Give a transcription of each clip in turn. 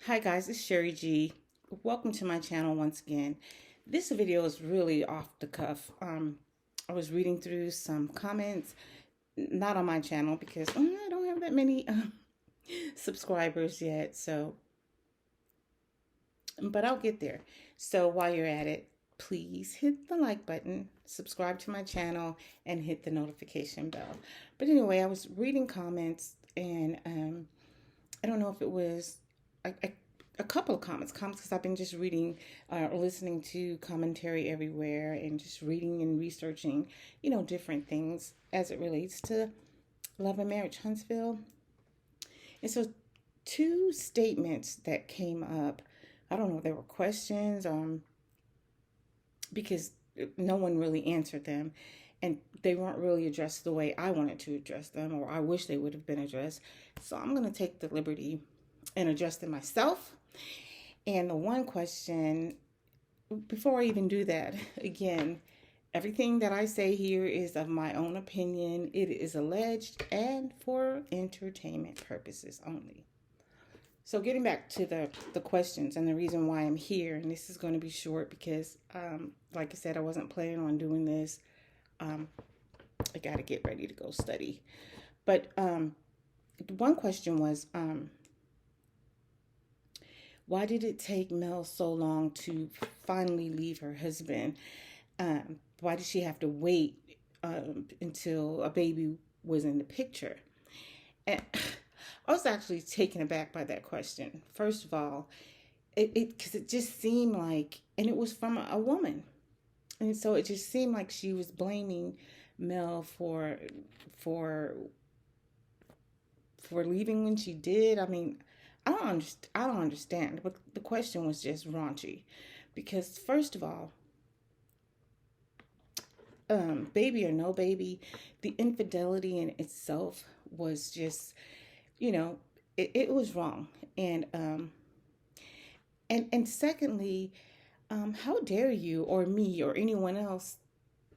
Hi guys, it's Sherry G. Welcome to my channel once again. This video is really off the cuff. I was reading through some comments, not on my channel because I don't have that many subscribers yet. But I'll get there. So while you're at it, please hit the like button, subscribe to my channel, and hit the notification bell. But anyway, I was reading comments, and I don't know if it was a couple of comments because I've been just reading, listening to commentary everywhere, and just reading and researching, different things as it relates to Love and Marriage Huntsville. And so, two statements that came up. I don't know if they were questions, because no one really answered them, and they weren't really addressed the way I wanted to address them, or I wish they would have been addressed. So I'm going to take the liberty and address them myself. And the one question, before I even do that, again, everything that I say here is of my own opinion. It is alleged and for entertainment purposes only. So getting back to the questions and the reason why I'm here, and this is going to be short because, like I said, I wasn't planning on doing this. I got to get ready to go study. But one question was, why did it take Mel so long to finally leave her husband? Why did she have to wait until a baby was in the picture? And I was actually taken aback by that question. First of all, because it just seemed like, and it was from a woman, and so it just seemed like she was blaming Mel for leaving when she did. I mean, I don't understand. But the question was just raunchy, because first of all, baby or no baby, the infidelity in itself was just, it was wrong. And secondly, how dare you or me or anyone else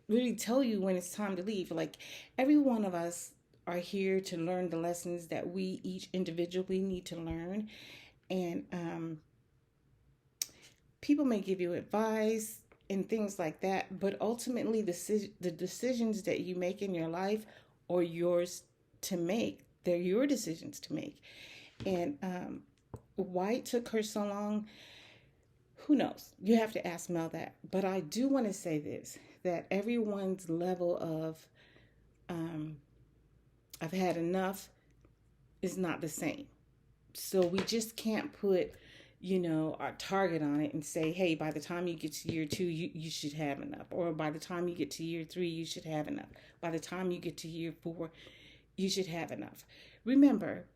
really tell you when it's time to leave? Like, every one of us are here to learn the lessons that we each individually need to learn. And people may give you advice and things like that, but ultimately the decisions that you make in your life are yours to make. They're your decisions to make. And why it took her so long, who knows? You have to ask Mel that. But I do want to say this, that everyone's level of I've had enough is not the same. So we just can't put, our target on it and say, hey, by the time you get to year 2, you should have enough. Or by the time you get to year 3, you should have enough. By the time you get to year 4, you should have enough. Remember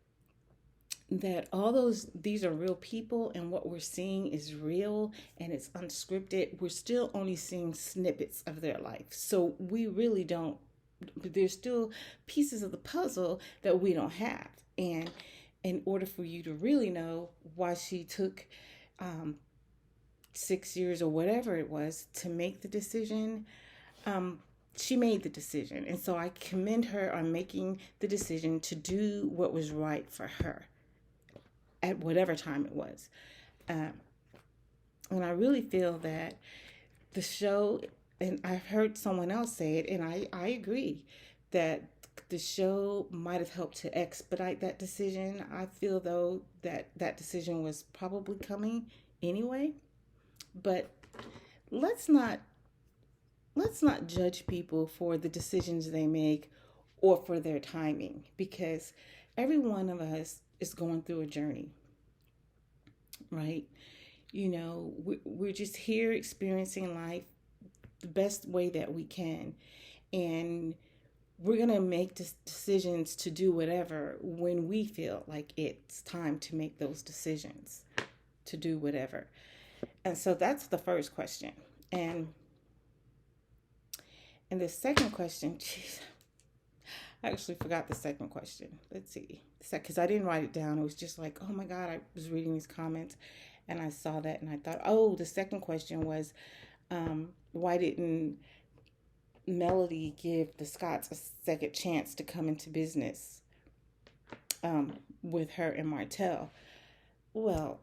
that these are real people, and what we're seeing is real and it's unscripted. We're still only seeing snippets of their life. So we really don't, there's still pieces of the puzzle that we don't have. And in order for you to really know why she took 6 years or whatever it was to make the decision, she made the decision. And so I commend her on making the decision to do what was right for her at whatever time it was. And I really feel that the show, and I've heard someone else say it, and I agree, that the show might have helped to expedite that decision. I feel, though, that decision was probably coming anyway. But let's not judge people for the decisions they make or for their timing, because every one of us is going through a journey, right? We're just here experiencing life the best way that we can, and we're going to make decisions to do whatever when we feel like it's time to make those decisions to do whatever. And so that's the first question. And the second question, geez, I actually forgot the second question. Let's see. Because I didn't write it down. It was just like, oh my God, I was reading these comments and I saw that and I thought, oh, the second question was, why didn't Melody give the Scotts a second chance to come into business with her and Martell? Well,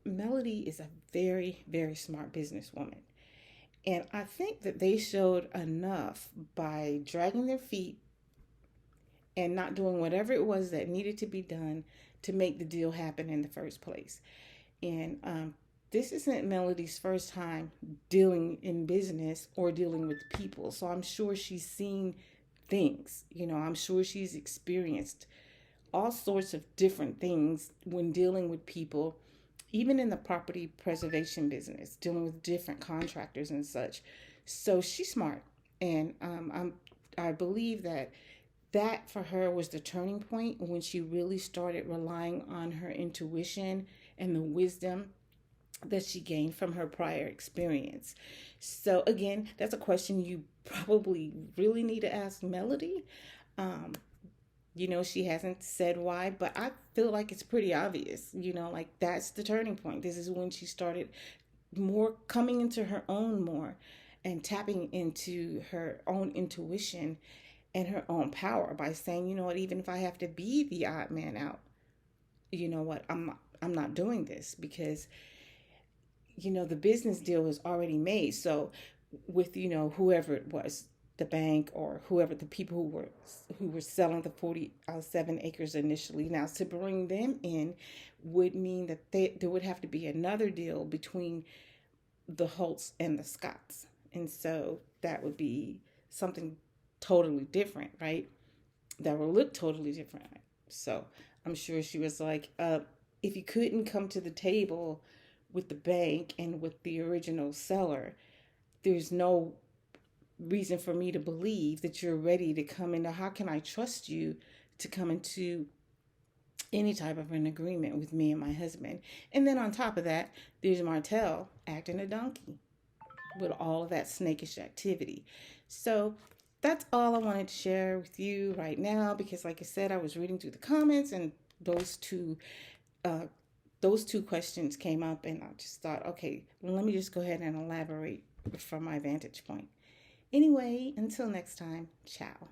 Melody is a very, very smart businesswoman. And I think that they showed enough by dragging their feet and not doing whatever it was that needed to be done to make the deal happen in the first place. And this isn't Melody's first time dealing in business or dealing with people. So I'm sure she's seen things. I'm sure she's experienced all sorts of different things when dealing with people, even in the property preservation business, dealing with different contractors and such. So she's smart, and I believe that for her was the turning point when she really started relying on her intuition and the wisdom that she gained from her prior experience. So again, that's a question you probably really need to ask Melody. Um, she hasn't said why, but I feel like it's pretty obvious. Like that's the turning point. This is when she started more coming into her own more and tapping into her own intuition and her own power by saying, what, even if I have to be the odd man out, what, I'm not doing this because the business deal was already made. So with whoever it was, the bank or whoever, the people who were selling the 47 acres initially, now to bring them in would mean that there would have to be another deal between the Holtz and the Scotts, and so that would be something totally different, right? That would look totally different. So I'm sure she was like, if you couldn't come to the table with the bank and with the original seller, there's no reason for me to believe that you're ready to come into. How can I trust you to come into any type of an agreement with me and my husband? And then on top of that, there's Martell acting a donkey with all of that snakish activity. So that's all I wanted to share with you right now because, like I said, I was reading through the comments and those two uh, those two questions came up, and I just thought, okay, well, let me just go ahead and elaborate from my vantage point. Anyway, until next time, ciao.